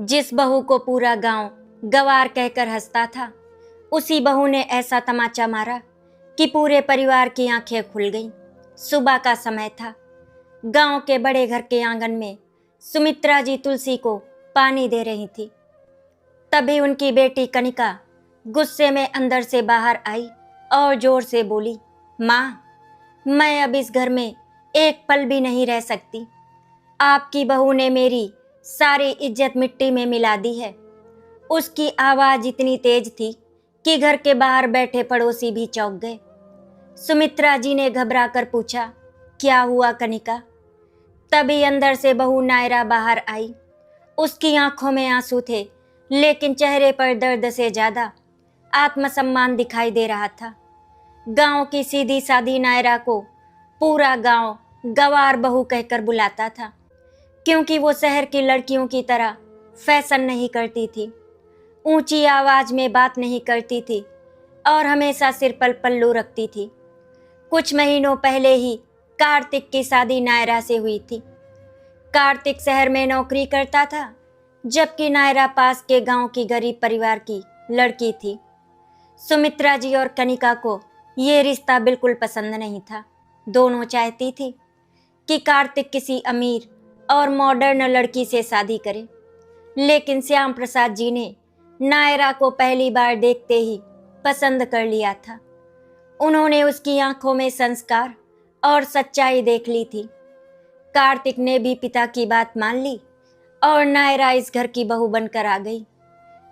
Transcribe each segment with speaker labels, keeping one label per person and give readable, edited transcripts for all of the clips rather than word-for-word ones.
Speaker 1: जिस बहू को पूरा गांव गवार कहकर हंसता था, उसी बहू ने ऐसा तमाचा मारा कि पूरे परिवार की आंखें खुल गईं। सुबह का समय था। गांव के बड़े घर के आंगन में सुमित्रा जी तुलसी को पानी दे रही थी। तभी उनकी बेटी कनिका गुस्से में अंदर से बाहर आई और जोर से बोली, माँ, मैं अब इस घर में एक पल भी नहीं रह सकती। आपकी बहू ने मेरी सारी इज्जत मिट्टी में मिला दी है। उसकी आवाज़ इतनी तेज थी कि घर के बाहर बैठे पड़ोसी भी चौंक गए। सुमित्रा जी ने घबरा कर पूछा, क्या हुआ कनिका? तभी अंदर से बहू नायरा बाहर आई। उसकी आंखों में आंसू थे, लेकिन चेहरे पर दर्द से ज्यादा आत्मसम्मान दिखाई दे रहा था। गांव की सीधी सादी नायरा को पूरा गांव गवार बहू कहकर बुलाता था, क्योंकि वो शहर की लड़कियों की तरह फैशन नहीं करती थी, ऊंची आवाज में बात नहीं करती थी और हमेशा सिर पर पल्लू रखती थी। कुछ महीनों पहले ही कार्तिक की शादी नायरा से हुई थी। कार्तिक शहर में नौकरी करता था, जबकि नायरा पास के गांव की गरीब परिवार की लड़की थी। सुमित्रा जी और कनिका को ये रिश्ता बिल्कुल पसंद नहीं था। दोनों चाहती थी कि कार्तिक किसी अमीर और मॉडर्न लड़की से शादी करे, लेकिन श्याम प्रसाद जी ने नायरा को पहली बार देखते ही पसंद कर लिया था। उन्होंने उसकी आंखों में संस्कार और सच्चाई देख ली थी। कार्तिक ने भी पिता की बात मान ली और नायरा इस घर की बहू बनकर आ गई।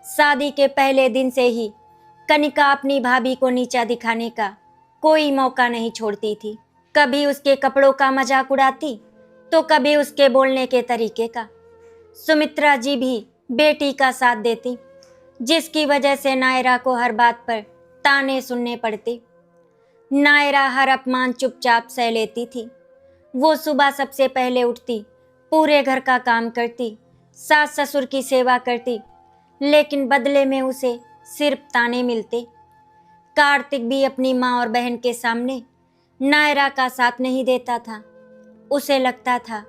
Speaker 1: शादी के पहले दिन से ही कनिका अपनी भाभी को नीचा दिखाने का कोई मौका नहीं छोड़ती थी। कभी उसके कपड़ों का मजाक उड़ाती, तो कभी उसके बोलने के तरीके का। सुमित्रा जी भी बेटी का साथ देती, जिसकी वजह से नायरा को हर बात पर ताने सुनने पड़ते। नायरा हर अपमान चुपचाप सह लेती थी। वो सुबह सबसे पहले उठती, पूरे घर का काम करती, सास ससुर की सेवा करती, लेकिन बदले में उसे सिर्फ ताने मिलते। कार्तिक भी अपनी माँ और बहन के सामने नायरा का साथ नहीं देता था। उसे लगता था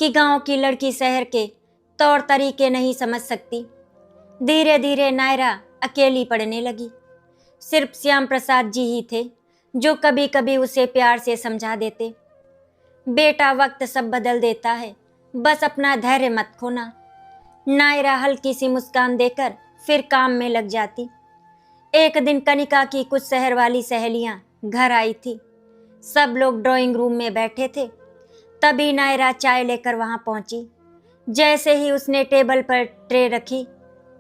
Speaker 1: कि गांव की लड़की शहर के तौर तरीके नहीं समझ सकती। धीरे धीरे नायरा अकेली पड़ने लगी। सिर्फ श्याम प्रसाद जी ही थे जो कभी कभी उसे प्यार से समझा देते। बेटा, वक्त सब बदल देता है, बस अपना धैर्य मत खोना। नायरा हल्की सी मुस्कान देकर फिर काम में लग जाती। एक दिन कनिका की कुछ शहर वाली सहेलियां घर आई थी। सब लोग ड्राइंग रूम में बैठे थे। तभी नायरा चाय लेकर वहां पहुंची। जैसे ही उसने टेबल पर ट्रे रखी,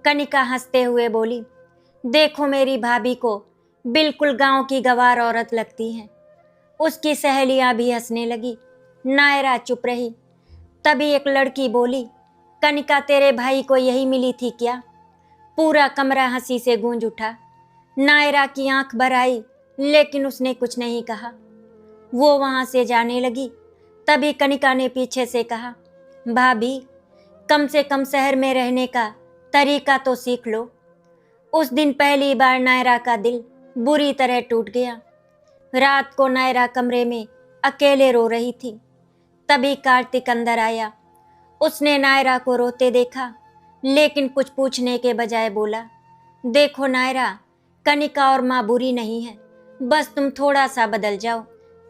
Speaker 1: कनिका हंसते हुए बोली, देखो, मेरी भाभी को बिल्कुल गांव की गवार औरत लगती है। उसकी सहेलियां भी हंसने लगी। नायरा चुप रही। तभी एक लड़की बोली, कनिका, तेरे भाई को यही मिली थी क्या? पूरा कमरा हंसी से गूंज उठा। नायरा की आंख भर आई, लेकिन उसने कुछ नहीं कहा। वो वहां से जाने लगी। तभी कनिका ने पीछे से कहा, भाभी, कम से कम शहर में रहने का तरीका तो सीख लो। उस दिन पहली बार नायरा का दिल बुरी तरह टूट गया। रात को नायरा कमरे में अकेले रो रही थी। तभी कार्तिक अंदर आया। उसने नायरा को रोते देखा, लेकिन कुछ पूछने के बजाय बोला, देखो नायरा, कनिका और माँ बुरी नहीं है, बस तुम थोड़ा सा बदल जाओ।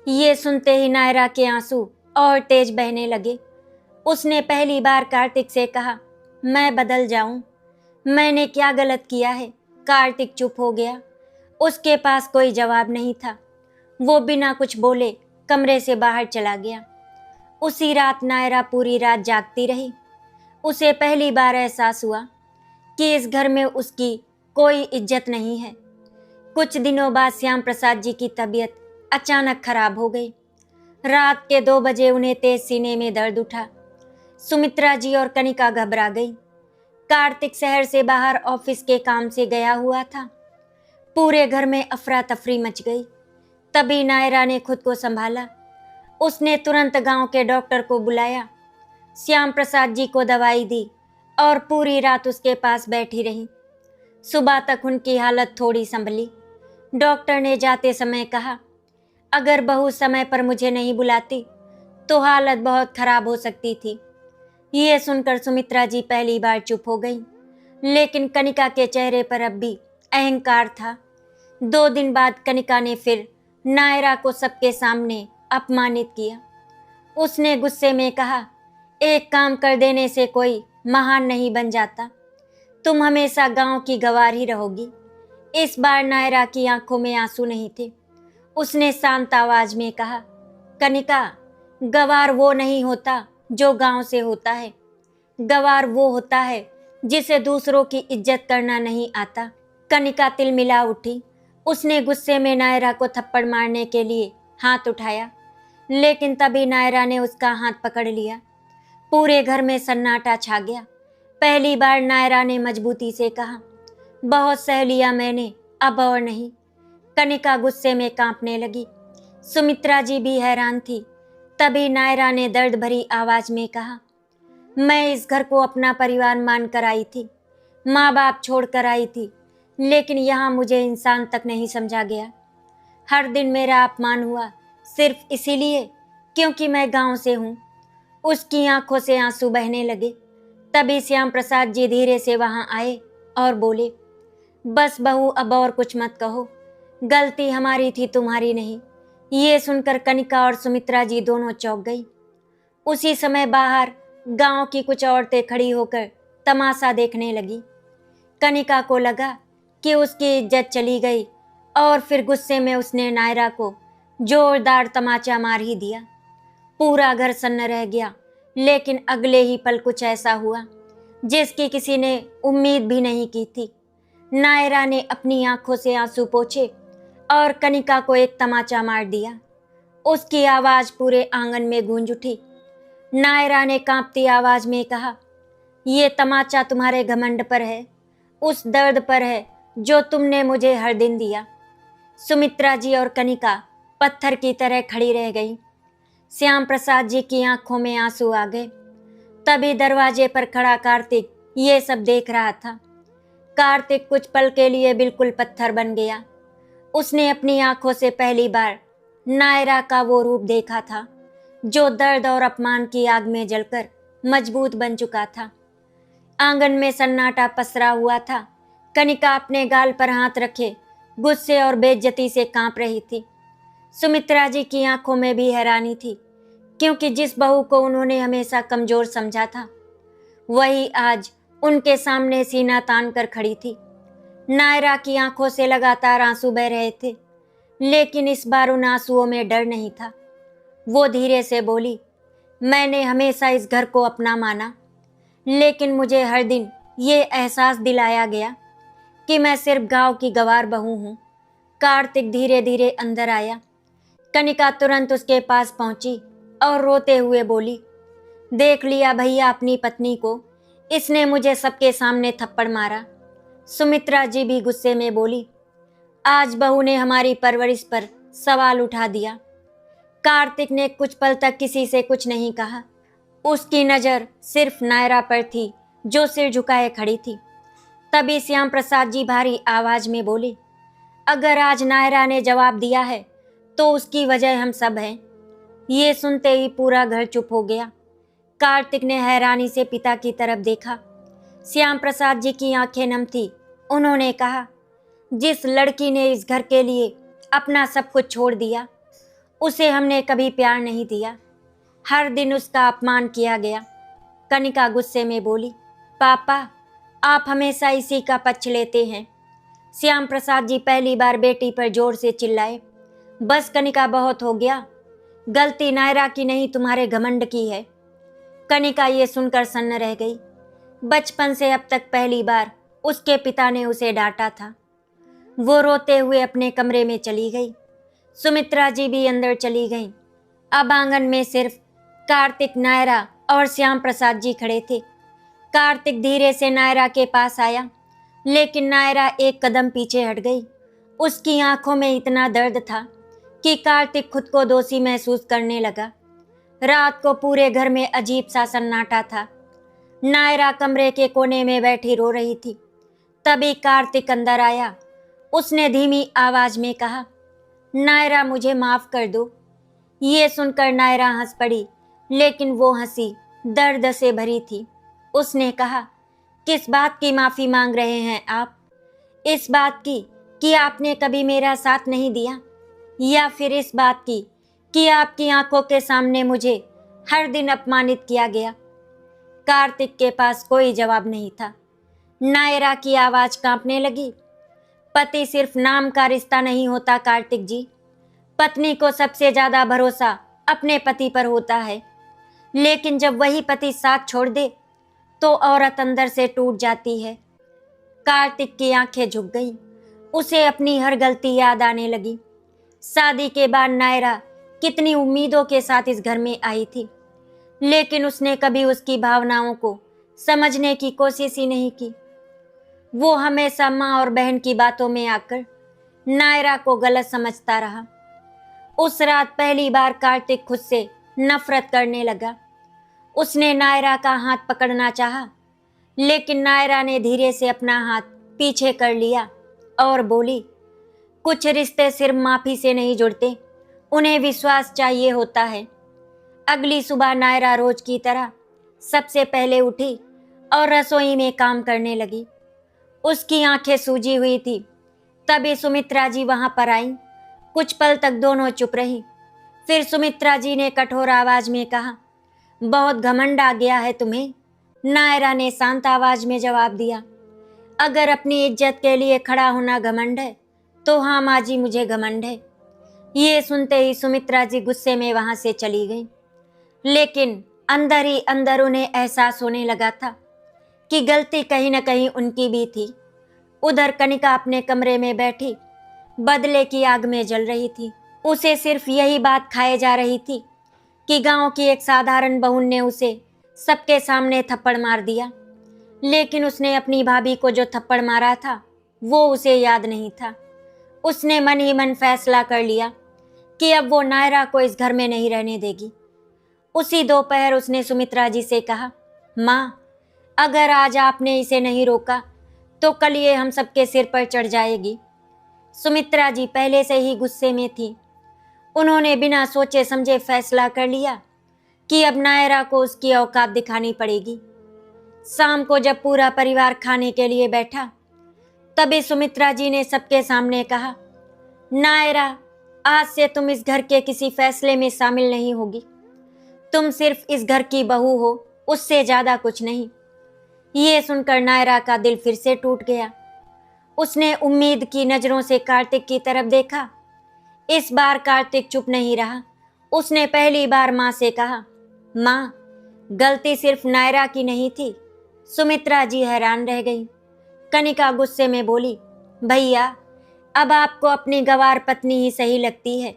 Speaker 1: ये सुनते ही नायरा के आंसू और तेज बहने लगे। उसने पहली बार कार्तिक से कहा, मैं बदल जाऊं? मैंने क्या गलत किया है? कार्तिक चुप हो गया। उसके पास कोई जवाब नहीं था। वो बिना कुछ बोले कमरे से बाहर चला गया। उसी रात नायरा पूरी रात जागती रही। उसे पहली बार एहसास हुआ कि इस घर में उसकी कोई इज्जत नहीं है। कुछ दिनों बाद श्याम प्रसाद जी की तबीयत अचानक खराब हो गई। रात के 2 बजे उन्हें तेज सीने में दर्द उठा। सुमित्रा जी और कनिका घबरा गई। कार्तिक शहर से बाहर ऑफिस के काम से गया हुआ था। पूरे घर में अफरा तफरी मच गई। तभी नायरा ने खुद को संभाला। उसने तुरंत गांव के डॉक्टर को बुलाया, श्याम प्रसाद जी को दवाई दी और पूरी रात उसके पास बैठी रही। सुबह तक उनकी हालत थोड़ी संभली। डॉक्टर ने जाते समय कहा, अगर बहू समय पर मुझे नहीं बुलाती तो हालत बहुत खराब हो सकती थी। ये सुनकर सुमित्रा जी पहली बार चुप हो गई, लेकिन कनिका के चेहरे पर अब भी अहंकार था। 2 दिन बाद कनिका ने फिर नायरा को सबके सामने अपमानित किया। उसने गुस्से में कहा, एक काम कर देने से कोई महान नहीं बन जाता। तुम हमेशा गांव की गंवार ही रहोगी। इस बार नायरा की आंखों में आंसू नहीं थे। उसने शांत आवाज में कहा, कनिका, गंवार वो नहीं होता जो गांव से होता है। गंवार वो होता है जिसे दूसरों की इज्जत करना नहीं आता। कनिका तिलमिला उठी। उसने गुस्से में नायरा को थप्पड़ मारने के लिए हाथ उठाया, लेकिन तभी नायरा ने उसका हाथ पकड़ लिया। पूरे घर में सन्नाटा छा गया। पहली बार नायरा ने मजबूती से कहा, बहुत सह लिया मैंने, अब और नहीं। कनिका गुस्से में कांपने लगी। सुमित्रा जी भी हैरान थी। तभी नायरा ने दर्द भरी आवाज में कहा, मैं इस घर को अपना परिवार मान कर आई थी, माँ बाप छोड़ कर आई थी, लेकिन यहाँ मुझे इंसान तक नहीं समझा गया। हर दिन मेरा अपमान हुआ, सिर्फ इसीलिए क्योंकि मैं गांव से हूँ। उसकी आंखों से आंसू बहने लगे। तभी श्याम प्रसाद जी धीरे से वहाँ आए और बोले, बस बहू, अब और कुछ मत कहो। गलती हमारी थी, तुम्हारी नहीं। ये सुनकर कनिका और सुमित्रा जी दोनों चौंक गई। उसी समय बाहर गांव की कुछ औरतें खड़ी होकर तमाशा देखने लगी। कनिका को लगा कि उसकी इज्जत चली गई और फिर गुस्से में उसने नायरा को जोरदार तमाचा मार ही दिया। पूरा घर सन्न रह गया, लेकिन अगले ही पल कुछ ऐसा हुआ जिसकी किसी ने उम्मीद भी नहीं की थी। नायरा ने अपनी आंखों से आंसू पोंछे और कनिका को एक तमाचा मार दिया। उसकी आवाज पूरे आंगन में गूंज उठी। नायरा ने कांपती आवाज में कहा, ये तमाचा तुम्हारे घमंड पर है, उस दर्द पर है जो तुमने मुझे हर दिन दिया। सुमित्रा जी और कनिका पत्थर की तरह खड़ी रह गई। श्याम प्रसाद जी की आंखों में आंसू आ गए। तभी दरवाजे पर खड़ा कार्तिक ये सब देख रहा था। कार्तिक कुछ पल के लिए बिल्कुल पत्थर बन गया। उसने अपनी आंखों से पहली बार नायरा का वो रूप देखा था जो दर्द और अपमान की आग में जलकर मजबूत बन चुका था। आंगन में सन्नाटा पसरा हुआ था। कनिका अपने गाल पर हाथ रखे गुस्से और बेइज्जती से कांप रही थी। सुमित्रा जी की आंखों में भी हैरानी थी, क्योंकि जिस बहू को उन्होंने हमेशा कमजोर समझा था, वही आज उनके सामने सीना तान कर खड़ी थी। नायरा की आंखों से लगातार आंसू बह रहे थे, लेकिन इस बार उन आंसुओं में डर नहीं था। वो धीरे से बोली, मैंने हमेशा इस घर को अपना माना, लेकिन मुझे हर दिन ये एहसास दिलाया गया कि मैं सिर्फ गांव की गंवार बहू हूँ। कार्तिक धीरे धीरे अंदर आया। कनिका तुरंत उसके पास पहुंची और रोते हुए बोली, देख लिया भैया अपनी पत्नी को, इसने मुझे सबके सामने थप्पड़ मारा। सुमित्रा जी भी गुस्से में बोली, आज बहू ने हमारी परवरिश पर सवाल उठा दिया। कार्तिक ने कुछ पल तक किसी से कुछ नहीं कहा। उसकी नज़र सिर्फ नायरा पर थी जो सिर झुकाए खड़ी थी। तभी श्याम प्रसाद जी भारी आवाज में बोले, अगर आज नायरा ने जवाब दिया है तो उसकी वजह हम सब हैं। ये सुनते ही पूरा घर चुप हो गया। कार्तिक ने हैरानी से पिता की तरफ देखा। श्याम प्रसाद जी की आंखें नम थी। उन्होंने कहा, जिस लड़की ने इस घर के लिए अपना सब कुछ छोड़ दिया, उसे हमने कभी प्यार नहीं दिया। हर दिन उसका अपमान किया गया। कनिका गुस्से में बोली, पापा, आप हमेशा इसी का पक्ष लेते हैं। श्याम प्रसाद जी पहली बार बेटी पर जोर से चिल्लाए, बस कनिका, बहुत हो गया। गलती नायरा की नहीं, तुम्हारे घमंड की है। कनिका ये सुनकर सन्न रह गई। बचपन से अब तक पहली बार उसके पिता ने उसे डांटा था। वो रोते हुए अपने कमरे में चली गई। सुमित्रा जी भी अंदर चली गईं। अब आंगन में सिर्फ कार्तिक, नायरा और श्याम प्रसाद जी खड़े थे। कार्तिक धीरे से नायरा के पास आया, लेकिन नायरा एक कदम पीछे हट गई। उसकी आंखों में इतना दर्द था कि कार्तिक खुद को दोषी महसूस करने लगा। रात को पूरे घर में अजीब सा सन्नाटा था। नायरा कमरे के कोने में बैठी रो रही थी। तभी कार्तिक अंदर आया। उसने धीमी आवाज में कहा, नायरा, मुझे माफ कर दो। ये सुनकर नायरा हंस पड़ी, लेकिन वो हंसी दर्द से भरी थी। उसने कहा, किस बात की माफी मांग रहे हैं आप? इस बात की कि आपने कभी मेरा साथ नहीं दिया, या फिर इस बात की कि आपकी आंखों के सामने मुझे हर दिन अपमानित किया गया? कार्तिक के पास कोई जवाब नहीं था। नायरा की आवाज कांपने लगी। पति सिर्फ नाम का रिश्ता नहीं होता कार्तिक जी। पत्नी को सबसे ज्यादा भरोसा अपने पति पर होता है, लेकिन जब वही पति साथ छोड़ दे तो औरत अंदर से टूट जाती है। कार्तिक की आंखें झुक गईं। उसे अपनी हर गलती याद आने लगी। शादी के बाद नायरा कितनी उम्मीदों के साथ इस घर में आई थी, लेकिन उसने कभी उसकी भावनाओं को समझने की कोशिश ही नहीं की। वो हमेशा माँ और बहन की बातों में आकर नायरा को गलत समझता रहा। उस रात पहली बार कार्तिक खुद से नफरत करने लगा। उसने नायरा का हाथ पकड़ना चाहा, लेकिन नायरा ने धीरे से अपना हाथ पीछे कर लिया और बोली, कुछ रिश्ते सिर्फ माफी से नहीं जुड़ते, उन्हें विश्वास चाहिए होता है। अगली सुबह नायरा रोज की तरह सबसे पहले उठी और रसोई में काम करने लगी। उसकी आंखें सूजी हुई थी। तभी सुमित्रा जी वहां पर आई। कुछ पल तक दोनों चुप रही। फिर सुमित्रा जी ने कठोर आवाज में कहा, बहुत घमंड आ गया है तुम्हें। नायरा ने शांत आवाज में जवाब दिया, अगर अपनी इज्जत के लिए खड़ा होना घमंड है तो हाँ माँ जी, मुझे घमंड है। ये सुनते ही सुमित्रा जी गुस्से में वहां से चली गई, लेकिन अंदर ही अंदर उन्हें एहसास होने लगा था कि गलती कहीं न कहीं उनकी भी थी। उधर कनिका अपने कमरे में बैठी बदले की आग में जल रही थी। उसे सिर्फ यही बात खाए जा रही थी कि गांव की एक साधारण बहू ने उसे सबके सामने थप्पड़ मार दिया, लेकिन उसने अपनी भाभी को जो थप्पड़ मारा था वो उसे याद नहीं था। उसने मन ही मन फैसला कर लिया कि अब वो नायरा को इस घर में नहीं रहने देगी। उसी दोपहर उसने सुमित्रा जी से कहा, माँ, अगर आज आपने इसे नहीं रोका तो कल ये हम सबके सिर पर चढ़ जाएगी। सुमित्रा जी पहले से ही गुस्से में थी। उन्होंने बिना सोचे समझे फैसला कर लिया कि अब नायरा को उसकी औकात दिखानी पड़ेगी। शाम को जब पूरा परिवार खाने के लिए बैठा, तभी सुमित्रा जी ने सबके सामने कहा, नायरा, आज से तुम इस घर के किसी फैसले में शामिल नहीं होगी। तुम सिर्फ इस घर की बहू हो, उससे ज्यादा कुछ नहीं। ये सुनकर नायरा का दिल फिर से टूट गया। उसने उम्मीद की नजरों से कार्तिक की तरफ देखा। इस बार कार्तिक चुप नहीं रहा। उसने पहली बार माँ से कहा, माँ, गलती सिर्फ नायरा की नहीं थी। सुमित्रा जी हैरान रह गई। कनिका गुस्से में बोली, भैया, अब आपको अपनी गंवार पत्नी ही सही लगती है।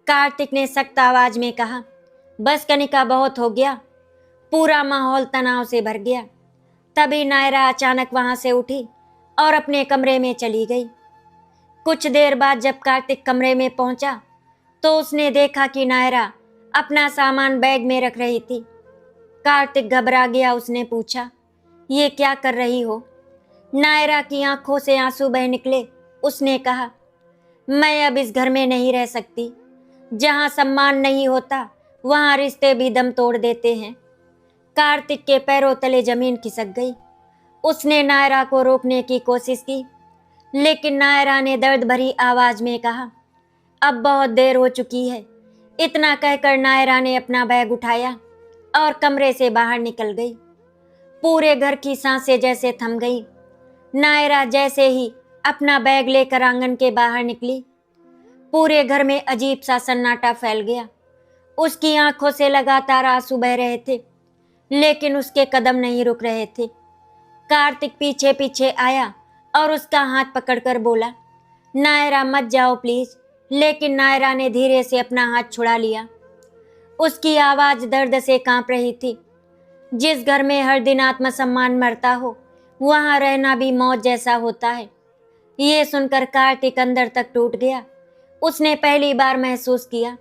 Speaker 1: कार्तिक ने सख्त आवाज में कहा, बस कनिका, बहुत हो गया। पूरा माहौल तनाव से भर गया। तभी नायरा अचानक वहां से उठी और अपने कमरे में चली गई। कुछ देर बाद जब कार्तिक कमरे में पहुंचा तो उसने देखा कि नायरा अपना सामान बैग में रख रही थी। कार्तिक घबरा गया। उसने पूछा, ये क्या कर रही हो? नायरा की आंखों से आंसू बह निकले। उसने कहा, मैं अब इस घर में नहीं रह सकती। जहां सम्मान नहीं होता वहां रिश्ते भी दम तोड़ देते हैं। कार्तिक के पैरों तले जमीन खिसक गई। उसने नायरा को रोकने की कोशिश की, लेकिन नायरा ने दर्द भरी आवाज में कहा, अब बहुत देर हो चुकी है। इतना कहकर नायरा ने अपना बैग उठाया और कमरे से बाहर निकल गई। पूरे घर की सांसें जैसे थम गई। नायरा जैसे ही अपना बैग लेकर आंगन के बाहर निकली, पूरे घर में अजीब सा सन्नाटा फैल गया। उसकी आंखों से लगातार आंसू बह रहे थे, लेकिन उसके कदम नहीं रुक रहे थे। कार्तिक पीछे पीछे आया और उसका हाथ पकड़कर बोला, नायरा, मत जाओ प्लीज। लेकिन नायरा ने धीरे से अपना हाथ छुड़ा लिया। उसकी आवाज दर्द से कांप रही थी। जिस घर में हर दिन आत्मसम्मान मरता हो, वहां रहना भी मौत जैसा होता है। ये सुनकर कार्तिक अंदर तक टूट गया। उसने पहली बार महसूस किया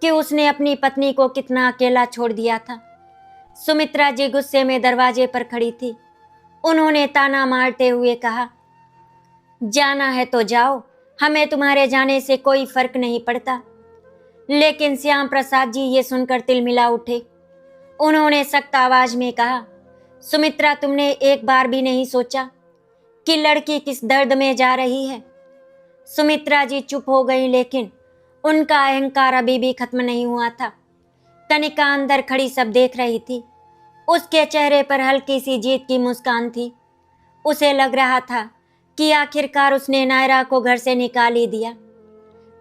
Speaker 1: कि उसने अपनी पत्नी को कितना अकेला छोड़ दिया था। सुमित्रा जी गुस्से में दरवाजे पर खड़ी थी। उन्होंने ताना मारते हुए कहा, जाना है तो जाओ, हमें तुम्हारे जाने से कोई फर्क नहीं पड़ता। लेकिन श्याम प्रसाद जी ये सुनकर तिलमिला उठे। उन्होंने सख्त आवाज में कहा, सुमित्रा, तुमने एक बार भी नहीं सोचा कि लड़की किस दर्द में जा रही है? सुमित्रा जी चुप हो गई, लेकिन उनका अहंकार अभी भी खत्म नहीं हुआ था। कनिका अंदर खड़ी सब देख रही थी। उसके चेहरे पर हल्की सी जीत की मुस्कान थी। उसे लग रहा था कि आखिरकार उसने नायरा को घर से निकाल ही दिया।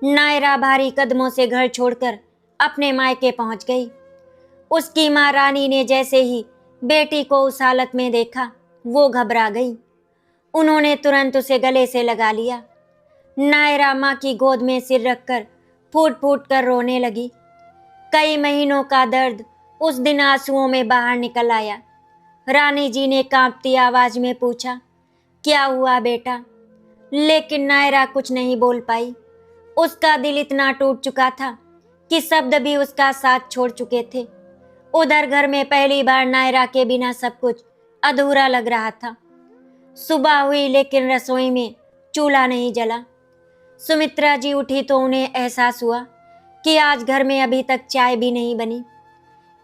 Speaker 1: नायरा भारी कदमों से घर छोड़कर अपने मायके पहुंच गई। उसकी माँ रानी ने जैसे ही बेटी को उस हालत में देखा, वो घबरा गई। उन्होंने तुरंत उसे गले से लगा लिया। नायरा माँ की गोद में सिर रखकर फूट फूट कर रोने लगी। कई महीनों का दर्द उस दिन आंसुओं में बाहर निकल आया। रानी जी ने कांपती आवाज में पूछा, क्या हुआ बेटा? लेकिन नायरा कुछ नहीं बोल पाई। उसका दिल इतना टूट चुका था कि शब्द भी उसका साथ छोड़ चुके थे। उधर घर में पहली बार नायरा के बिना सब कुछ अधूरा लग रहा था। सुबह हुई, लेकिन रसोई में चूल्हा नहीं जला। सुमित्रा जी उठी तो उन्हें एहसास हुआ कि आज घर में अभी तक चाय भी नहीं बनी।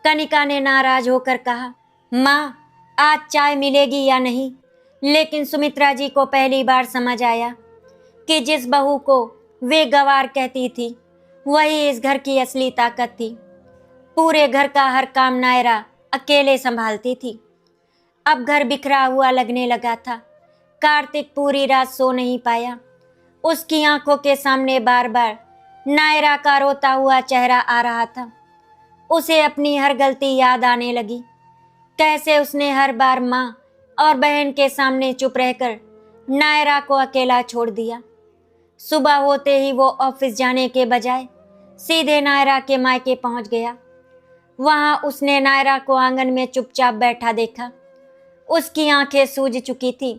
Speaker 1: कनिका ने नाराज होकर कहा, माँ, आज चाय मिलेगी या नहीं? लेकिन सुमित्रा जी को पहली बार समझ आया कि जिस बहू को वे गंवार कहती थी, वही इस घर की असली ताकत थी। पूरे घर का हर काम नायरा अकेले संभालती थी। अब घर बिखरा हुआ लगने लगा था। कार्तिक पूरी रात सो नहीं पाया। उसकी आंखों के सामने बार बार नायरा का रोता हुआ चेहरा आ रहा था। उसे अपनी हर गलती याद आने लगी। कैसे उसने हर बार माँ और बहन के सामने चुप रहकर नायरा को अकेला छोड़ दिया। सुबह होते ही वो ऑफिस जाने के बजाय सीधे नायरा के मायके पहुंच गया। वहां उसने नायरा को आंगन में चुपचाप बैठा देखा। उसकी आंखें सूज चुकी थी।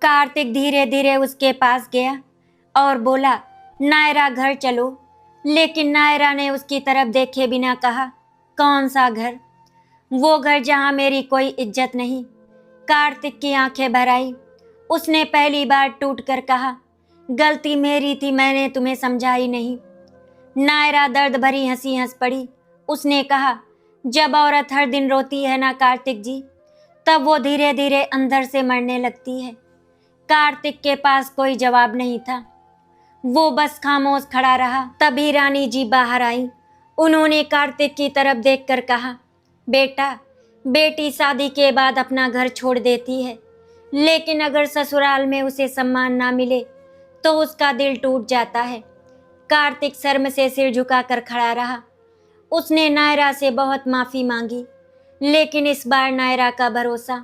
Speaker 1: कार्तिक धीरे धीरे उसके पास गया और बोला, नायरा, घर चलो। लेकिन नायरा ने उसकी तरफ देखे बिना कहा, कौन सा घर? वो घर जहां मेरी कोई इज्जत नहीं। कार्तिक की आंखें भर आई। उसने पहली बार टूट कर कहा, गलती मेरी थी, मैंने तुम्हें समझा ही नहीं। नायरा दर्द भरी हंसी हंस पड़ी। उसने कहा, जब औरत हर दिन रोती है ना कार्तिक जी, तब वो धीरे धीरे अंदर से मरने लगती है। कार्तिक के पास कोई जवाब नहीं था। वो बस खामोश खड़ा रहा। तभी रानी जी बाहर आई। उन्होंने कार्तिक की तरफ देखकर कहा, बेटा, बेटी शादी के बाद अपना घर छोड़ देती है, लेकिन अगर ससुराल में उसे सम्मान ना मिले तो उसका दिल टूट जाता है। कार्तिक शर्म से सिर झुकाकर खड़ा रहा। उसने नायरा से बहुत माफी मांगी, लेकिन इस बार नायरा का भरोसा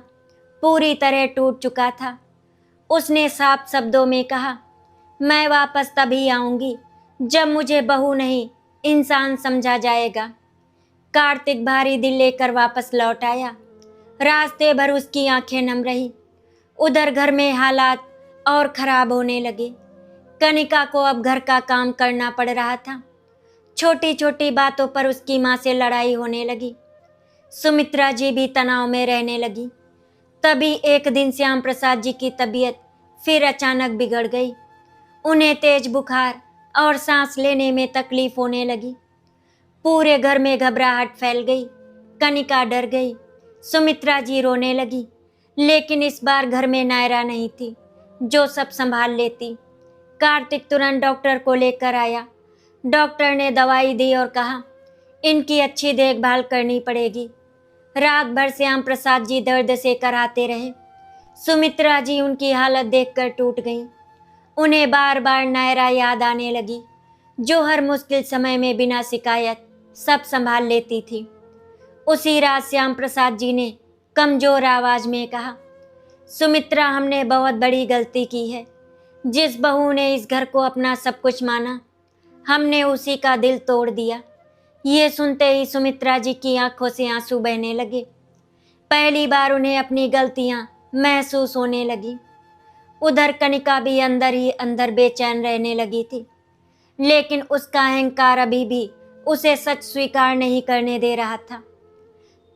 Speaker 1: पूरी तरह टूट चुका था। उसने साफ शब्दों में कहा, मैं वापस तभी आऊंगी जब मुझे बहू नहीं, इंसान समझा जाएगा। कार्तिक भारी दिल लेकर वापस लौट आया। रास्ते भर उसकी आंखें नम रही। उधर घर में हालात और खराब होने लगे। कनिका को अब घर का काम करना पड़ रहा था। छोटी छोटी बातों पर उसकी माँ से लड़ाई होने लगी। सुमित्रा जी भी तनाव में रहने लगी। तभी एक दिन श्याम प्रसाद जी की तबीयत फिर अचानक बिगड़ गई। उन्हें तेज बुखार और सांस लेने में तकलीफ होने लगी। पूरे घर में घबराहट फैल गई। कनिका डर गई। सुमित्रा जी रोने लगी। लेकिन इस बार घर में नायरा नहीं थी जो सब संभाल लेती। कार्तिक तुरंत डॉक्टर को लेकर आया। डॉक्टर ने दवाई दी और कहा, इनकी अच्छी देखभाल करनी पड़ेगी। रात भर श्याम प्रसाद जी दर्द से कराते रहे। सुमित्रा जी उनकी हालत देखकर टूट गईं। उन्हें बार बार नायरा याद आने लगी, जो हर मुश्किल समय में बिना शिकायत सब संभाल लेती थी। उसी रात श्याम प्रसाद जी ने कमजोर आवाज में कहा, सुमित्रा, हमने बहुत बड़ी गलती की है। जिस बहू ने इस घर को अपना सब कुछ माना, हमने उसी का दिल तोड़ दिया। ये सुनते ही सुमित्रा जी की आंखों से आंसू बहने लगे। पहली बार उन्हें अपनी गलतियां महसूस होने लगी। उधर कनिका भी अंदर ही अंदर बेचैन रहने लगी थी, लेकिन उसका अहंकार अभी भी उसे सच स्वीकार नहीं करने दे रहा था।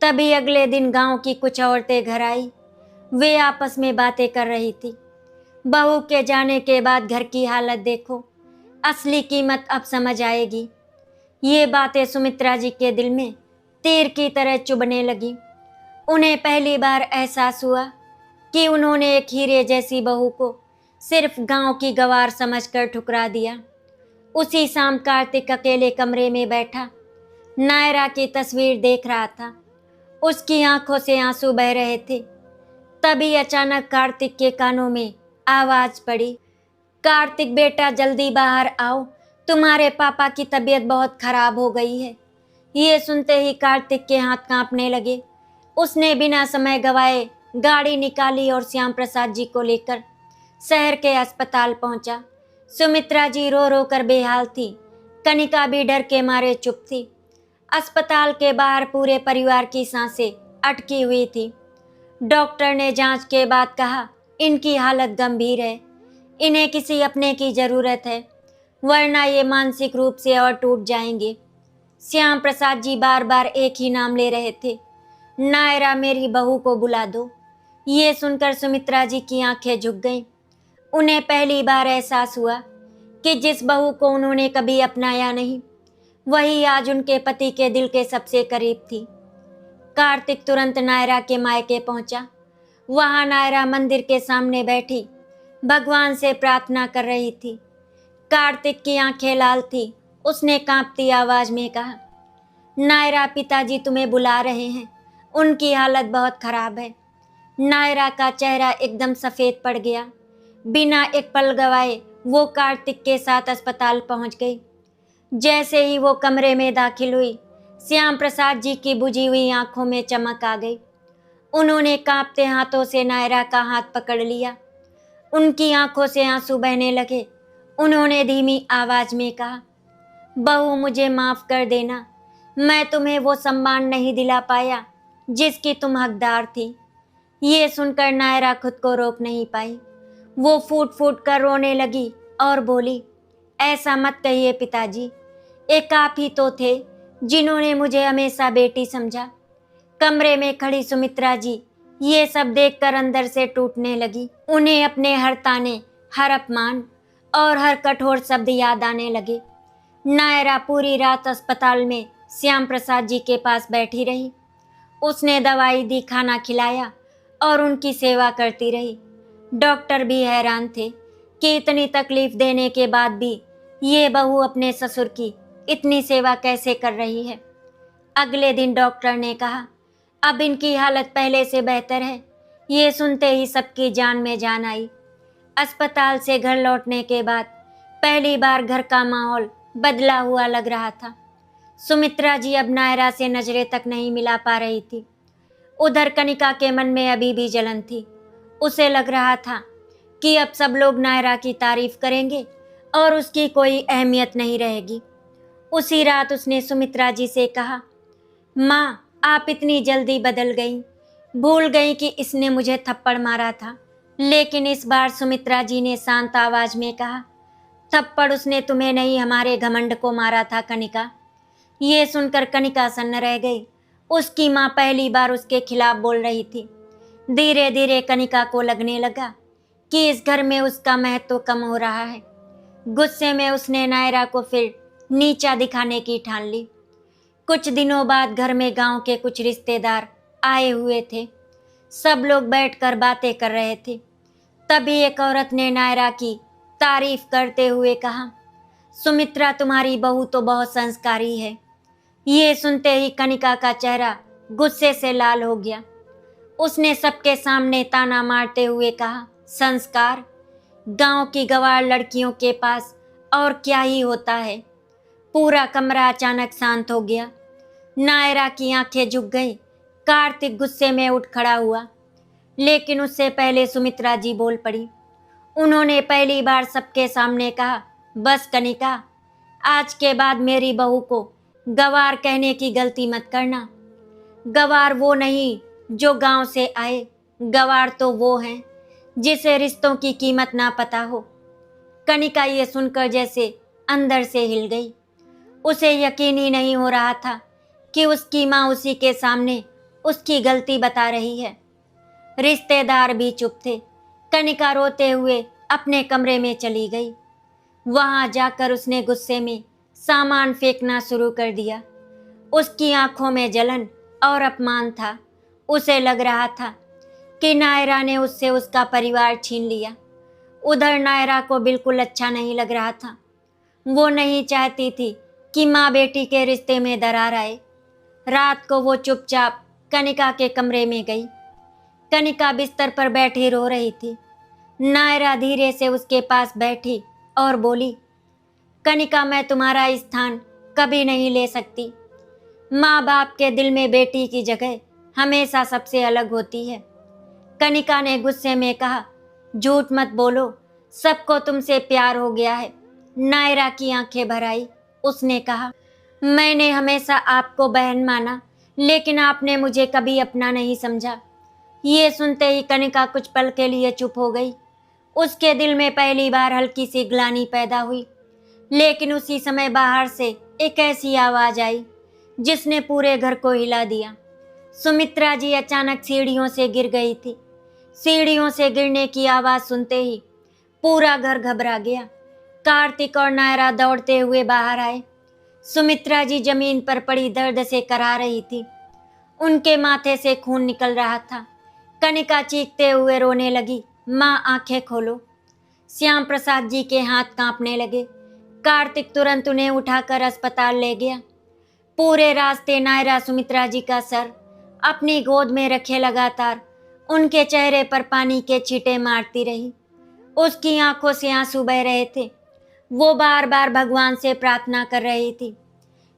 Speaker 1: तभी अगले दिन गांव की कुछ औरतें घर आई। वे आपस में बातें कर रही थी। बहू के जाने के बाद घर की हालत देखो, असली कीमत अब समझ आएगी। ये बातें सुमित्रा जी के दिल में तीर की तरह चुभने लगी। उन्हें पहली बार एहसास हुआ कि उन्होंने एक हीरे जैसी बहू को सिर्फ गांव की गवार समझकर ठुकरा दिया। उसी शाम कार्तिक अकेले कमरे में बैठा नायरा की तस्वीर देख रहा था। उसकी आंखों से आंसू बह रहे थे। तभी अचानक कार्तिक के कानों में आवाज पड़ी, कार्तिक बेटा जल्दी बाहर आओ, तुम्हारे पापा की तबीयत बहुत खराब हो गई है। ये सुनते ही कार्तिक के हाथ कांपने लगे। उसने बिना समय गवाए गाड़ी निकाली और श्याम प्रसाद जी को लेकर शहर के अस्पताल पहुंचा। सुमित्रा जी रो रो कर बेहाल थी। कनिका भी डर के मारे चुप थी। अस्पताल के बाहर पूरे परिवार की सांसें अटकी हुई थी। डॉक्टर ने जांच के बाद कहा, इनकी हालत गंभीर है, इन्हें किसी अपने की जरूरत है, वरना ये मानसिक रूप से और टूट जाएंगे। श्याम प्रसाद जी बार बार एक ही नाम ले रहे थे, नायरा मेरी बहू को बुला दो। ये सुनकर सुमित्रा जी की आंखें झुक गईं। उन्हें पहली बार एहसास हुआ कि जिस बहू को उन्होंने कभी अपनाया नहीं, वही आज उनके पति के दिल के सबसे करीब थी। कार्तिक तुरंत नायरा के मायके पहुंचा। वहां नायरा मंदिर के सामने बैठी भगवान से प्रार्थना कर रही थी। कार्तिक की आंखें लाल थी। उसने कांपती आवाज में कहा, नायरा पिताजी तुम्हें बुला रहे हैं, उनकी हालत बहुत खराब है। नायरा का चेहरा एकदम सफेद पड़ गया। बिना एक पल गवाए वो कार्तिक के साथ अस्पताल पहुंच गई। जैसे ही वो कमरे में दाखिल हुई, श्याम प्रसाद जी की बुझी हुई आंखों में चमक आ गई। उन्होंने कांपते हाथों से नायरा का हाथ पकड़ लिया। उनकी आंखों से आंसू बहने लगे। उन्होंने धीमी आवाज में कहा, बहू मुझे माफ कर देना, मैं तुम्हें वो सम्मान नहीं दिला पाया जिसकी तुम हकदार थी। ये सुनकर नायरा खुद को रोक नहीं पाई। वो फूट फूट कर रोने लगी और बोली, ऐसा मत कहिए पिताजी, एक आप ही तो थे जिन्होंने मुझे हमेशा बेटी समझा। कमरे में खड़ी सुमित्रा जी ये सब देखकर अंदर से टूटने लगी। उन्हें अपने हर ताने, हर अपमान और हर कठोर शब्द याद आने लगे। नायरा पूरी रात अस्पताल में श्याम प्रसाद जी के पास बैठी रही। उसने दवाई दी, खाना खिलाया और उनकी सेवा करती रही। डॉक्टर भी हैरान थे कि इतनी तकलीफ देने के बाद भी ये बहू अपने ससुर की इतनी सेवा कैसे कर रही है। अगले दिन डॉक्टर ने कहा, अब इनकी हालत पहले से बेहतर है। ये सुनते ही सबकी जान में जान आई। अस्पताल से घर लौटने के बाद पहली बार घर का माहौल बदला हुआ लग रहा था। सुमित्रा जी अब नायरा से नजरें तक नहीं मिला पा रही थी। उधर कनिका के मन में अभी भी जलन थी। उसे लग रहा था कि अब सब लोग नायरा की तारीफ करेंगे और उसकी कोई अहमियत नहीं रहेगी। उसी रात उसने सुमित्रा जी से कहा, माँ आप इतनी जल्दी बदल गईं, भूल गई कि इसने मुझे थप्पड़ मारा था। लेकिन इस बार सुमित्रा जी ने शांत आवाज में कहा, थप्पड़ उसने तुम्हें नहीं, हमारे घमंड को मारा था कनिका। ये सुनकर कनिका सन्न रह गई। उसकी माँ पहली बार उसके खिलाफ बोल रही थी। धीरे धीरे कनिका को लगने लगा कि इस घर में उसका महत्व कम हो रहा है। गुस्से में उसने नायरा को फिर नीचा दिखाने की ठान ली। कुछ दिनों बाद घर में गांव के कुछ रिश्तेदार आए हुए थे। सब लोग बैठकर बातें कर रहे थे। तभी एक औरत ने नायरा की तारीफ करते हुए कहा, सुमित्रा तुम्हारी बहू तो बहुत संस्कारी है। ये सुनते ही कनिका का चेहरा गुस्से से लाल हो गया। उसने सबके सामने ताना मारते हुए कहा, संस्कार? गांव की गंवार लड़कियों के पास और क्या ही होता है। पूरा कमरा अचानक शांत हो गया। नायरा की आंखें झुक गईं। कार्तिक गुस्से में उठ खड़ा हुआ, लेकिन उससे पहले सुमित्रा जी बोल पड़ी। उन्होंने पहली बार सबके सामने कहा, बस कनिका, आज के बाद मेरी बहू को गवार कहने की गलती मत करना। गवार वो नहीं जो गांव से आए, गवार तो वो हैं जिसे रिश्तों की कीमत ना पता हो। कनिका ये सुनकर जैसे अंदर से हिल गई। उसे यकीन ही नहीं हो रहा था कि उसकी माँ उसी के सामने उसकी गलती बता रही है। रिश्तेदार भी चुप थे। कनिका रोते हुए अपने कमरे में चली गई। वहां जाकर उसने गुस्से में सामान फेंकना शुरू कर दिया। उसकी आंखों में जलन और अपमान था। उसे लग रहा था कि नायरा ने उससे उसका परिवार छीन लिया। उधर नायरा को बिल्कुल अच्छा नहीं लग रहा था। वो नहीं चाहती थी कि माँ बेटी के रिश्ते में दरार आए। रात को वो चुपचाप कनिका के कमरे में गई। कनिका बिस्तर पर बैठी रो रही थी। नायरा धीरे से उसके पास बैठी और बोली, कनिका, मैं तुम्हारा स्थान कभी नहीं ले सकती। माँ बाप के दिल में बेटी की जगह हमेशा सबसे अलग होती है। कनिका ने गुस्से में कहा, झूठ मत बोलो, सबको तुमसे प्यार हो गया है। नायरा की आंखें भर आई। उसने कहा, मैंने हमेशा आपको बहन माना, लेकिन आपने मुझे कभी अपना नहीं समझा। ये सुनते ही कनिका कुछ पल के लिए चुप हो गई। उसके दिल में पहली बार हल्की सी ग्लानि पैदा हुई। लेकिन उसी समय बाहर से एक ऐसी आवाज आई जिसने पूरे घर को हिला दिया। सुमित्रा जी अचानक सीढ़ियों से गिर गई थी। सीढ़ियों से गिरने की आवाज सुनते ही पूरा घर घबरा गया। कार्तिक और नायरा दौड़ते हुए बाहर आए। सुमित्रा जी जमीन पर पड़ी दर्द से करा रही थी। उनके माथे से खून निकल रहा था। कनिका चीखते हुए रोने लगी, माँ आंखें खोलो। श्याम प्रसाद जी के हाथ कांपने लगे। कार्तिक तुरंत उन्हें उठाकर अस्पताल ले गया। पूरे रास्ते नायरा सुमित्रा जी का सर अपनी गोद में रखे लगातार उनके चेहरे पर पानी के छींटे मारती रही। उसकी आंखों से आंसू बह रहे थे। वो बार बार भगवान से प्रार्थना कर रही थी,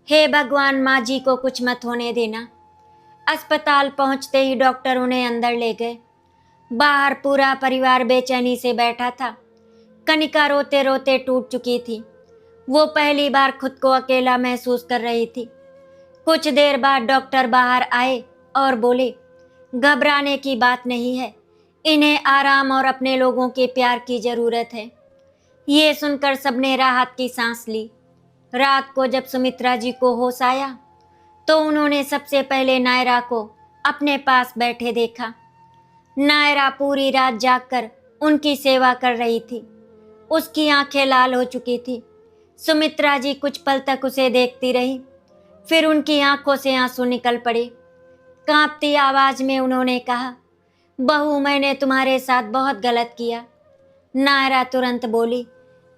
Speaker 1: हे भगवान, माँ जी को कुछ मत होने देना। अस्पताल पहुंचते ही डॉक्टर उन्हें अंदर ले गए। बाहर पूरा परिवार बेचैनी से बैठा था। कनिका रोते रोते टूट चुकी थी। वो पहली बार खुद को अकेला महसूस कर रही थी। कुछ देर बाद डॉक्टर बाहर आए और बोले, घबराने की बात नहीं है, इन्हें आराम और अपने लोगों के प्यार की जरूरत है। ये सुनकर सबने राहत की सांस ली। रात को जब सुमित्रा जी को होश आया तो उन्होंने सबसे पहले नायरा को अपने पास बैठे देखा। नायरा पूरी रात जागकर उनकी सेवा कर रही थी। उसकी आंखें लाल हो चुकी थी। सुमित्रा जी कुछ पल तक उसे देखती रही, फिर उनकी आंखों से आंसू निकल पड़े। कांपती आवाज में उन्होंने कहा, बहू, मैंने तुम्हारे साथ बहुत गलत किया। नायरा तुरंत बोली,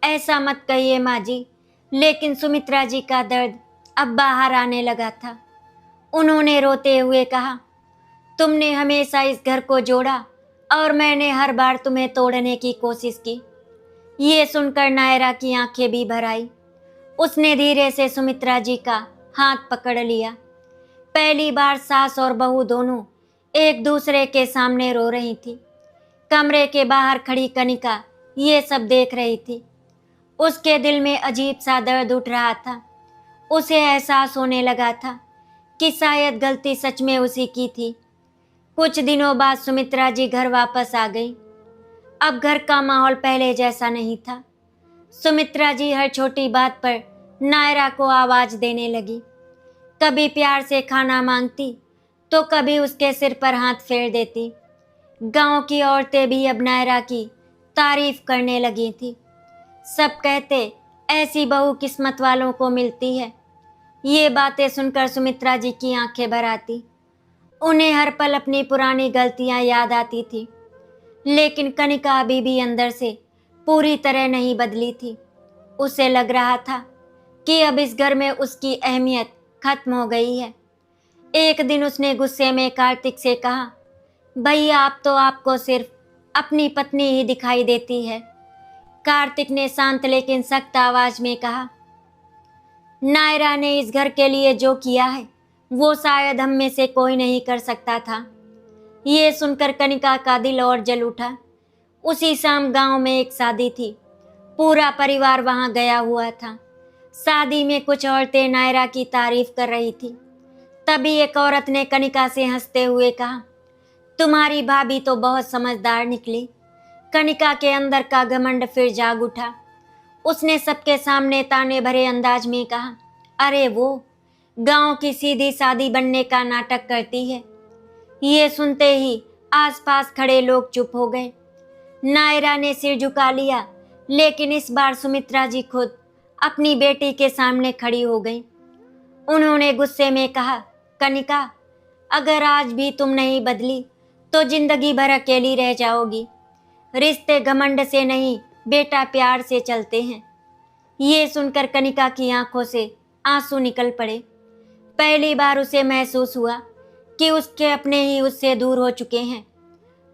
Speaker 1: ऐसा मत कहिए माँ जी। लेकिन सुमित्रा जी का दर्द अब बाहर आने लगा था। उन्होंने रोते हुए कहा, तुमने हमेशा इस घर को जोड़ा और मैंने हर बार तुम्हें तोड़ने की कोशिश की। ये सुनकर नायरा की आंखें भी भर आई। उसने धीरे से सुमित्रा जी का हाथ पकड़ लिया। पहली बार सास और बहू दोनों एक दूसरे के सामने रो रही थी। कमरे के बाहर खड़ी कनिका ये सब देख रही थी। उसके दिल में अजीब सा दर्द उठ रहा था। उसे एहसास होने लगा था कि शायद गलती सच में उसी की थी। कुछ दिनों बाद सुमित्रा जी घर वापस आ गई। अब घर का माहौल पहले जैसा नहीं था। सुमित्रा जी हर छोटी बात पर नायरा को आवाज देने लगी। कभी प्यार से खाना मांगती तो कभी उसके सिर पर हाथ फेर देती। गांव की औरतें भी अब नायरा की तारीफ करने लगी थी। सब कहते, ऐसी बहू किस्मत वालों को मिलती है। ये बातें सुनकर सुमित्रा जी की आंखें भर आती। उन्हें हर पल अपनी पुरानी गलतियां याद आती थी। लेकिन कनिका अभी भी अंदर से पूरी तरह नहीं बदली थी। उसे लग रहा था कि अब इस घर में उसकी अहमियत खत्म हो गई है। एक दिन उसने गुस्से में कार्तिक से कहा, भैया, आप तो आपको सिर्फ अपनी पत्नी ही दिखाई देती है। कार्तिक ने शांत लेकिन सख्त आवाज में कहा, नायरा ने इस घर के लिए जो किया है वो शायद हम में से कोई नहीं कर सकता था। ये सुनकर कनिका का दिल और जल उठा। उसी शाम गांव में एक शादी थी। पूरा परिवार वहां गया हुआ था। शादी में कुछ औरतें नायरा की तारीफ कर रही थी। तभी एक औरत ने कनिका से हंसते हुए कहा, तुम्हारी भाभी तो बहुत समझदार निकली। कनिका के अंदर का घमंड फिर जाग उठा। उसने सबके सामने ताने भरे अंदाज में कहा, अरे वो गांव की सीधी सादी बनने का नाटक करती है। ये सुनते ही आसपास खड़े लोग चुप हो गए। नायरा ने सिर झुका लिया, लेकिन इस बार सुमित्रा जी खुद अपनी बेटी के सामने खड़ी हो गई। उन्होंने गुस्से में कहा, कनिका, अगर आज भी तुम नहीं बदली तो जिंदगी भर अकेली रह जाओगी। रिश्ते घमंड से नहीं बेटा प्यार से चलते हैं। ये सुनकर कनिका की आंखों से आंसू निकल पड़े। पहली बार उसे महसूस हुआ कि उसके अपने ही उससे दूर हो चुके हैं।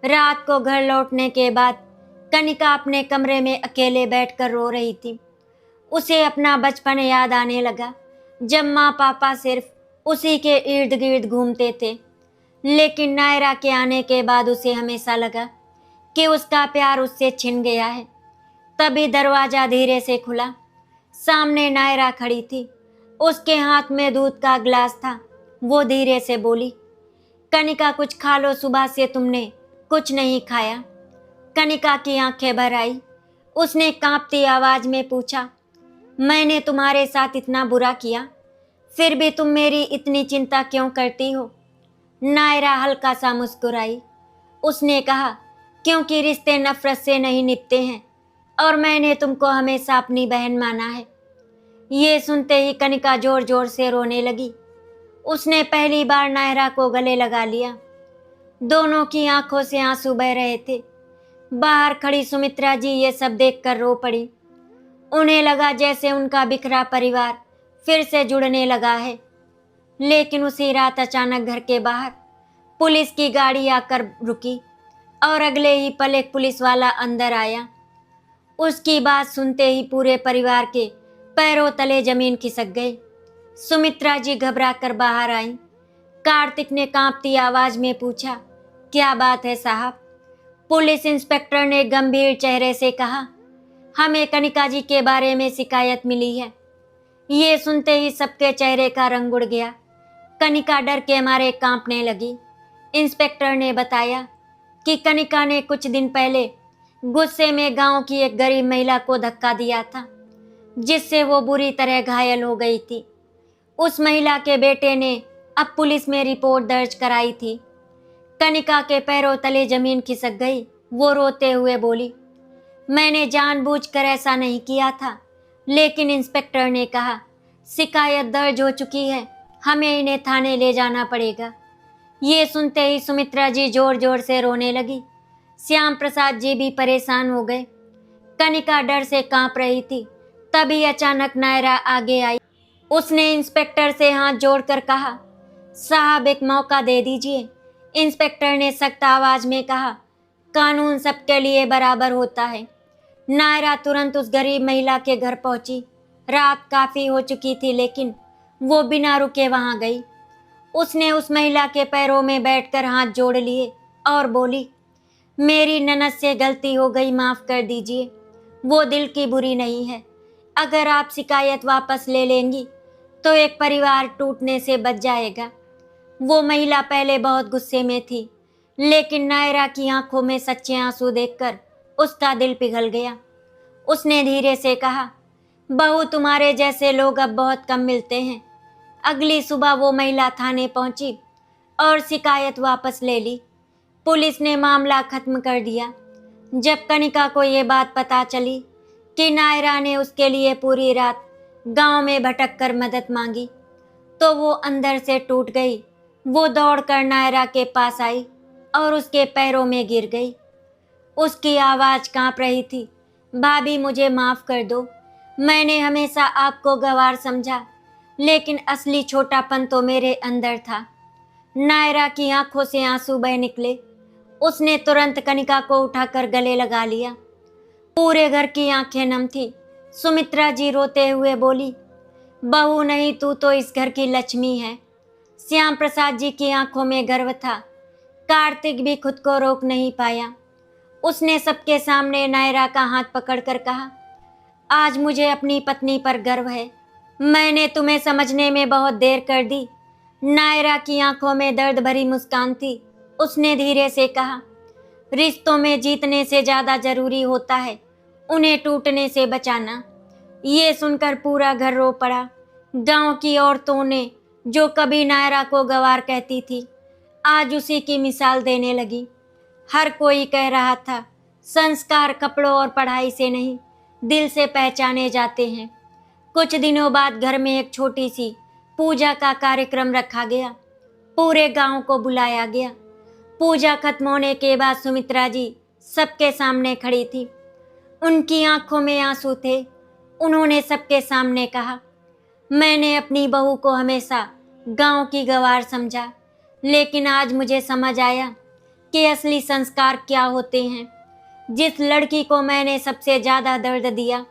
Speaker 1: रात को घर लौटने के बाद कनिका अपने कमरे में अकेले बैठकर रो रही थी। उसे अपना बचपन याद आने लगा, जब माँ पापा सिर्फ उसी के इर्द गिर्द घूमते थे। लेकिन नायरा के आने के बाद उसे हमेशा लगा कि उसका प्यार उससे छिन गया है। तभी दरवाजा धीरे से खुला। सामने नायरा खड़ी थी। उसके हाथ में दूध का गिलास था। वो धीरे से बोली, कनिका, कुछ खा लो, सुबह से तुमने कुछ नहीं खाया। कनिका की आंखें भर आई। उसने कांपती आवाज में पूछा, मैंने तुम्हारे साथ इतना बुरा किया, फिर भी तुम मेरी इतनी चिंता क्यों करती हो? नायरा हल्का सा मुस्कुराई। उसने कहा, क्योंकि रिश्ते नफरत से नहीं निभते हैं और मैंने तुमको हमेशा अपनी बहन माना है। ये सुनते ही कनिका जोर जोर से रोने लगी। उसने पहली बार नायरा को गले लगा लिया। दोनों की आंखों से आंसू बह रहे थे। बाहर खड़ी सुमित्रा जी ये सब देखकर रो पड़ी। उन्हें लगा जैसे उनका बिखरा परिवार फिर से जुड़ने लगा है। लेकिन उसी रात अचानक घर के बाहर पुलिस की गाड़ी आकर रुकी और अगले ही पल एक पुलिस वाला अंदर आया। उसकी बात सुनते ही पूरे परिवार के पैरों तले जमीन खिसक गई। सुमित्रा जी घबरा कर बाहर आई। कार्तिक ने कांपती आवाज में पूछा, क्या बात है साहब? पुलिस इंस्पेक्टर ने गंभीर चेहरे से कहा, हमें कनिका जी के बारे में शिकायत मिली है। ये सुनते ही सबके चेहरे का रंग उड़ गया। कनिका डर के मारे कांपने लगी। इंस्पेक्टर ने बताया कि कनिका ने कुछ दिन पहले गुस्से में गांव की एक गरीब महिला को धक्का दिया था, जिससे वो बुरी तरह घायल हो गई थी। उस महिला के बेटे ने अब पुलिस में रिपोर्ट दर्ज कराई थी। कनिका के पैरों तले जमीन खिसक गई। वो रोते हुए बोली, मैंने जानबूझकर ऐसा नहीं किया था, लेकिन इंस्पेक्टर ने कहा शिकायत दर्ज हो चुकी है, हमें इन्हें थाने ले जाना पड़ेगा। ये सुनते ही सुमित्रा जी जोर जोर से रोने लगी। श्याम प्रसाद जी भी परेशान हो गए। कनिका डर से कांप रही थी। तभी अचानक नायरा आगे आई। उसने इंस्पेक्टर से हाथ जोड़कर कहा, साहब एक मौका दे दीजिए। इंस्पेक्टर ने सख्त आवाज में कहा, कानून सबके लिए बराबर होता है। नायरा तुरंत उस गरीब महिला के घर पहुंची। रात काफी हो चुकी थी, लेकिन वो बिना रुके वहां गई। उसने उस महिला के पैरों में बैठकर हाथ जोड़ लिए और बोली, मेरी ननद से गलती हो गई, माफ कर दीजिए। वो दिल की बुरी नहीं है। अगर आप शिकायत वापस ले लेंगी तो एक परिवार टूटने से बच जाएगा। वो महिला पहले बहुत गुस्से में थी, लेकिन नायरा की आंखों में सच्चे आंसू देखकर उसका दिल पिघल गया। उसने धीरे से कहा, बहू, तुम्हारे जैसे लोग अब बहुत कम मिलते हैं। अगली सुबह वो महिला थाने पहुंची और शिकायत वापस ले ली। पुलिस ने मामला खत्म कर दिया। जब कनिका को ये बात पता चली कि नायरा ने उसके लिए पूरी रात गांव में भटक कर मदद मांगी, तो वो अंदर से टूट गई। वो दौड़कर नायरा के पास आई और उसके पैरों में गिर गई। उसकी आवाज़ कांप रही थी, भाभी मुझे माफ़ कर दो। मैंने हमेशा आपको गंवार समझा, लेकिन असली छोटापन तो मेरे अंदर था। नायरा की आंखों से आंसू बह निकले। उसने तुरंत कनिका को उठाकर गले लगा लिया। पूरे घर की आंखें नम थी। सुमित्रा जी रोते हुए बोली, बहू नहीं, तू तो इस घर की लक्ष्मी है। श्याम प्रसाद जी की आंखों में गर्व था। कार्तिक भी खुद को रोक नहीं पाया। उसने सबके सामने नायरा का हाथ पकड़कर कहा, आज मुझे अपनी पत्नी पर गर्व है। मैंने तुम्हें समझने में बहुत देर कर दी। नायरा की आंखों में दर्द भरी मुस्कान थी। उसने धीरे से कहा, रिश्तों में जीतने से ज़्यादा जरूरी होता है उन्हें टूटने से बचाना। ये सुनकर पूरा घर रो पड़ा। गांव की औरतों ने, जो कभी नायरा को गंवार कहती थी, आज उसी की मिसाल देने लगी। हर कोई कह रहा था, संस्कार कपड़ों और पढ़ाई से नहीं, दिल से पहचाने जाते हैं। कुछ दिनों बाद घर में एक छोटी सी पूजा का कार्यक्रम रखा गया। पूरे गांव को बुलाया गया। पूजा खत्म होने के बाद सुमित्रा जी सबके सामने खड़ी थी। उनकी आंखों में आंसू थे। उन्होंने सबके सामने कहा, मैंने अपनी बहू को हमेशा गांव की गंवार समझा, लेकिन आज मुझे समझ आया कि असली संस्कार क्या होते हैं। जिस लड़की को मैंने सबसे ज़्यादा दर्द दिया,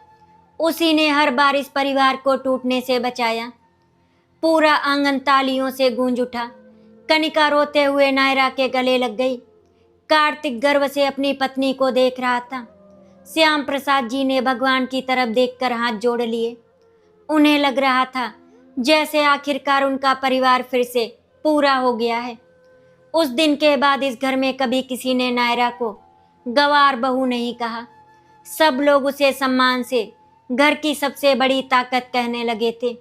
Speaker 1: उसी ने हर बार इस परिवार को टूटने से बचाया। पूरा आंगन तालियों से गूंज उठा। कनिका रोते हुए नायरा के गले लग गई। कार्तिक गर्व से अपनी पत्नी को देख रहा था। श्याम प्रसाद जी ने भगवान की तरफ देखकर हाथ जोड़ लिए। उन्हें लग रहा था जैसे आखिरकार उनका परिवार फिर से पूरा हो गया है। उस दिन के बाद इस घर में कभी किसी ने नायरा को गंवार बहू नहीं कहा। सब लोग उसे सम्मान से घर की सबसे बड़ी ताकत कहने लगे थे।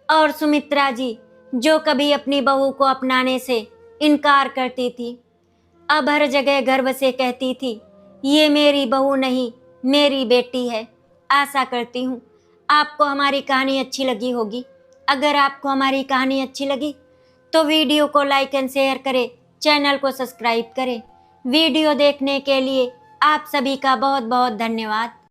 Speaker 1: और सुमित्रा जी, जो कभी अपनी बहू को अपनाने से इनकार करती थी, अब हर जगह गर्व से कहती थी, ये मेरी बहू नहीं, मेरी बेटी है। आशा करती हूँ आपको हमारी कहानी अच्छी लगी होगी। अगर आपको हमारी कहानी अच्छी लगी तो वीडियो को लाइक एंड शेयर करें, चैनल को सब्सक्राइब करें। वीडियो देखने के लिए आप सभी का बहुत बहुत धन्यवाद।